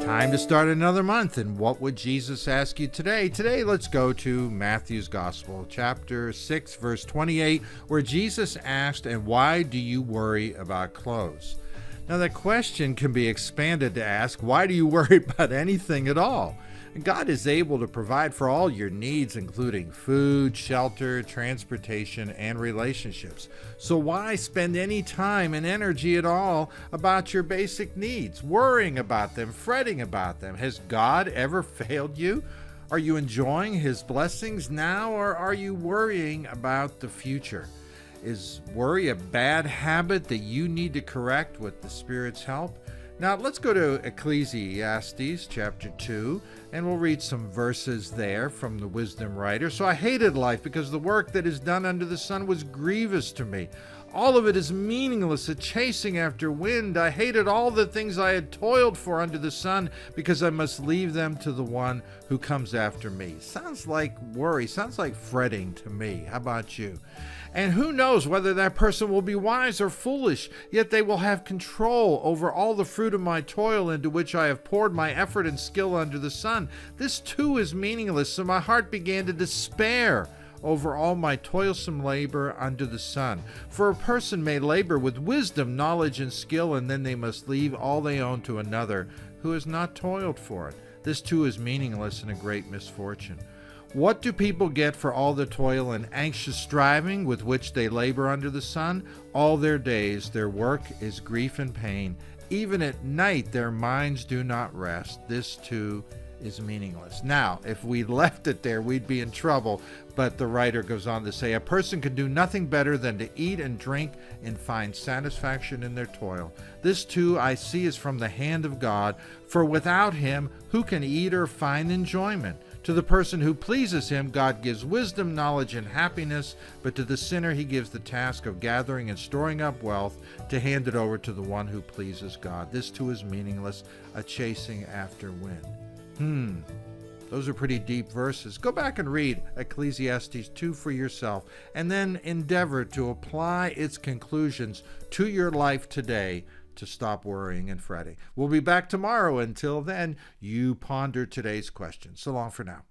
Time to start another month. And what would Jesus ask you today? Today, let's go to Matthew's Gospel, chapter 6, verse 28, where Jesus asked, "And why do you worry about clothes?" Now, that question can be expanded to ask, why do you worry about anything at all? God is able to provide for all your needs, including food, shelter, transportation, and relationships. So why spend any time and energy at all about your basic needs, worrying about them, fretting about them? Has God ever failed you? Are you enjoying His blessings now, or are you worrying about the future? Is worry a bad habit that you need to correct with the Spirit's help? Now, let's go to Ecclesiastes chapter 2, and we'll read some verses there from the wisdom writer. "So I hated life because the work that is done under the sun was grievous to me. All of it is meaningless, a chasing after wind. I hated all the things I had toiled for under the sun because I must leave them to the one who comes after me." Sounds like worry, sounds like fretting to me. How about you? "And who knows whether that person will be wise or foolish, yet they will have control over all the fruit of my toil into which I have poured my effort and skill under the sun. This too is meaningless, so my heart began to despair over all my toilsome labor under the sun. For a person may labor with wisdom, knowledge, and skill, and then they must leave all they own to another who has not toiled for it. This too is meaningless and a great misfortune. What do people get for all the toil and anxious striving with which they labor under the sun? All their days their work is grief and pain. Even at night their minds do not rest. This too is meaningless." Now, if we left it there, we'd be in trouble. But the writer goes on to say, "A person can do nothing better than to eat and drink and find satisfaction in their toil. This too I see is from the hand of God, for without Him who can eat or find enjoyment? To the person who pleases Him, God gives wisdom, knowledge, and happiness, but to the sinner He gives the task of gathering and storing up wealth to hand it over to the one who pleases God. This too is meaningless, a chasing after wind." Those are pretty deep verses. Go back and read Ecclesiastes 2 for yourself, and then endeavor to apply its conclusions to your life today to stop worrying and fretting. We'll be back tomorrow. Until then, you ponder today's question. So long for now.